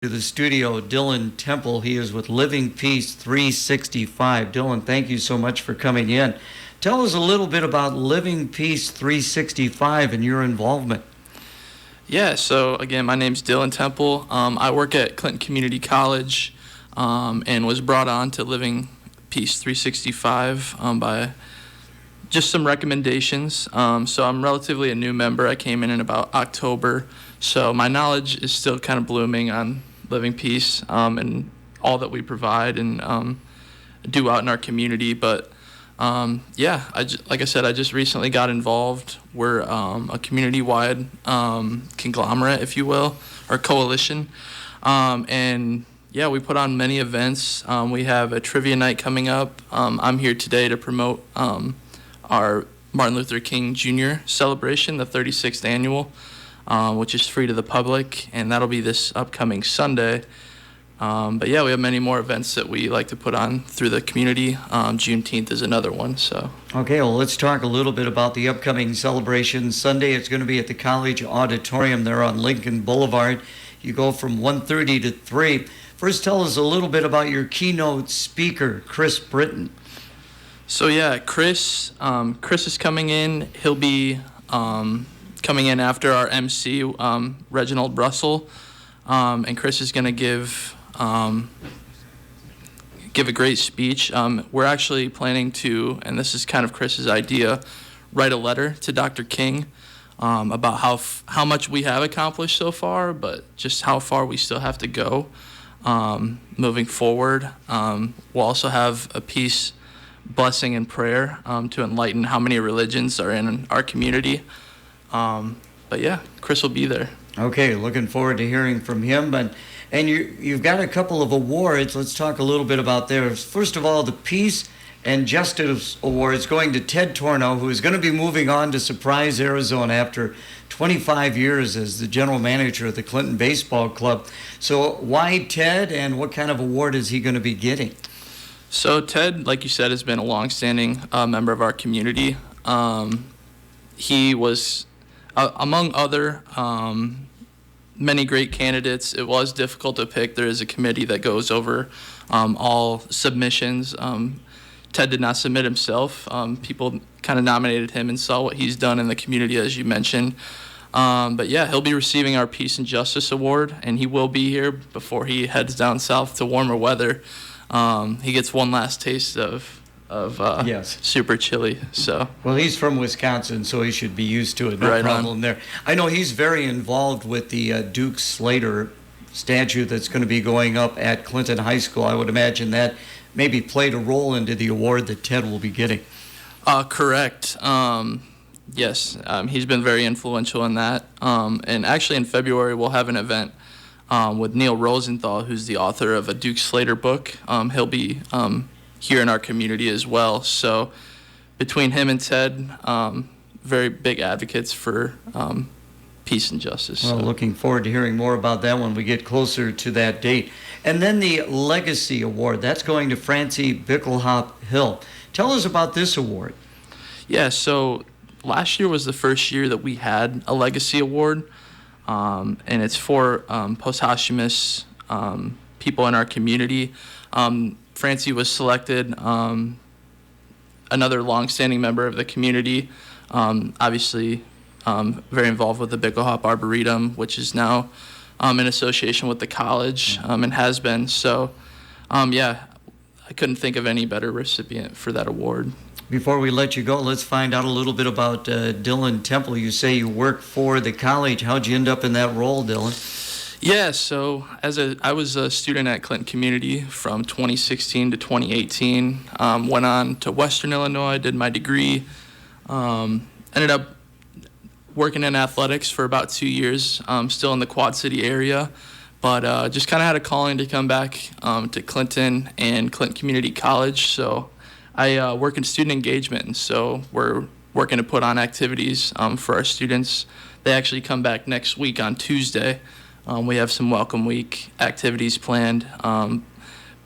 To the studio, Dylan Temple. He is with Living Peace 365. Dylan, thank you so much for coming in. Tell us a little bit about Living Peace 365 and your involvement. Yeah, so again, my name's Dylan Temple. I work at Clinton Community College and was brought on to Living Peace 365 by just some recommendations. So I'm relatively a new member. I came in about October, so my knowledge is still kind of blooming on Living Peace and all that we provide and do out in our community. But like I said, I just recently got involved. We're a community-wide conglomerate, if you will, or coalition. We put on many events. We have a trivia night coming up. I'm here today to promote our Martin Luther King Jr. celebration, the 36th annual, which is free to the public, and that'll be this upcoming Sunday. We have many more events that we like to put on through the community. Juneteenth is another one. Okay, well, let's talk a little bit about the upcoming celebration. Sunday, it's going to be at the College Auditorium there on Lincoln Boulevard. You go from 1:30 to 3. First, tell us a little bit about your keynote speaker, Chris Britton. So Chris is coming in. He'll be coming in after our MC, Reginald Russell, and Chris is going to give a great speech. We're actually planning to, and this is kind of Chris's idea, write a letter to Dr. King about how much we have accomplished so far, but just how far we still have to go moving forward. We'll also have a peace, blessing, and prayer to enlighten how many religions are in our community. Chris will be there. Okay, looking forward to hearing from him. And you've got a couple of awards. Let's talk a little bit about theirs. First of all, the Peace and Justice Awards going to Ted Tornow, who is going to be moving on to Surprise, Arizona after 25 years as the general manager of the Clinton Baseball Club. So why Ted, and what kind of award is he going to be getting? So Ted, like you said, has been a longstanding member of our community. He was, among other many great candidates. It was difficult to pick. There is a committee that goes over all submissions. Ted did not submit himself. People kind of nominated him and saw what he's done in the community, as you mentioned. He'll be receiving our Peace and Justice Award, and he will be here before he heads down south to warmer weather. He gets one last taste of yes, super chilly. So well, he's from Wisconsin, so he should be used to it. No right problem on. There. I know he's very involved with the Duke Slater statue that's going to be going up at Clinton High School. I would imagine that maybe played a role into the award that Ted will be getting. Correct. Yes, he's been very influential in that. And actually, in February, we'll have an event with Neil Rosenthal, who's the author of a Duke Slater book. He'll be here in our community as well. So between him and Ted, very big advocates for peace and justice. Well, looking forward to hearing more about that when we get closer to that date. And then the Legacy Award, that's going to Francie Bickelhop Hill. Tell us about this award. Yeah, so last year was the first year that we had a Legacy Award, and it's for posthumous people in our community. Francie was selected, another longstanding member of the community, obviously very involved with the Bickelhop Arboretum, which is now in association with the college and has been. So, I couldn't think of any better recipient for that award. Before we let you go, let's find out a little bit about Dylan Temple. You say you work for the college. How'd you end up in that role, Dylan? Yeah, so I was a student at Clinton Community from 2016 to 2018. Went on to Western Illinois, did my degree, ended up working in athletics for about 2 years, still in the Quad City area, but just kind of had a calling to come back to Clinton and Clinton Community College. So I work in student engagement, and so we're working to put on activities for our students. They actually come back next week on Tuesday. We have some Welcome Week activities planned.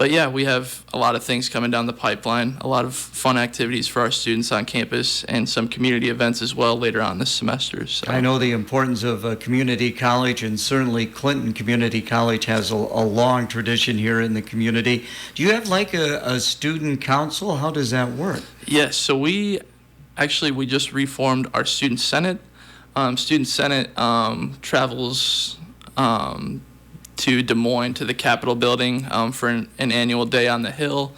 But yeah, we have a lot of things coming down the pipeline, a lot of fun activities for our students on campus, and some community events as well later on this semester. So. I know the importance of a community college, and certainly Clinton Community College has a long tradition here in the community. Do you have like a student council? How does that work? Yes, so we just reformed our student senate. Student senate travels to Des Moines to the Capitol building for an annual day on the Hill.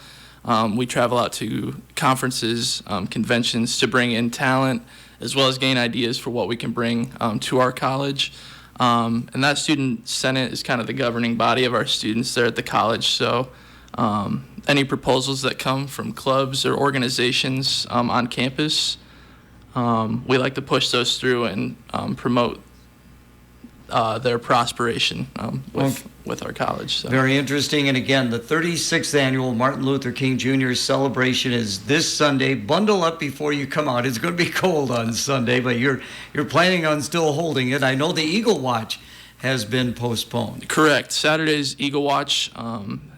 We travel out to conferences, conventions to bring in talent, as well as gain ideas for what we can bring to our college. And that student senate is kind of the governing body of our students there at the college. So any proposals that come from clubs or organizations on campus, we like to push those through and promote their prosperation with our college. So. Very interesting. And again, the 36th annual Martin Luther King Jr. celebration is this Sunday. Bundle up before you come out. It's going to be cold on Sunday, but you're planning on still holding it. I know the Eagle Watch has been postponed. Correct. Saturday's Eagle Watch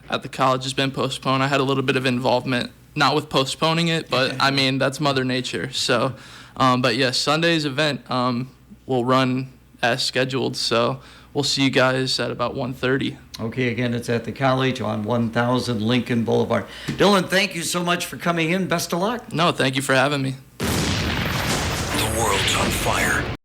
at the college has been postponed. I had a little bit of involvement, not with postponing it, but I mean, that's Mother Nature. So, but yes, Sunday's event will run as scheduled, so we'll see you guys at about 1:30. Okay, again, it's at the college on 1000 Lincoln Boulevard. Dylan, thank you so much for coming in. Best of luck. No, thank you for having me. The world's on fire.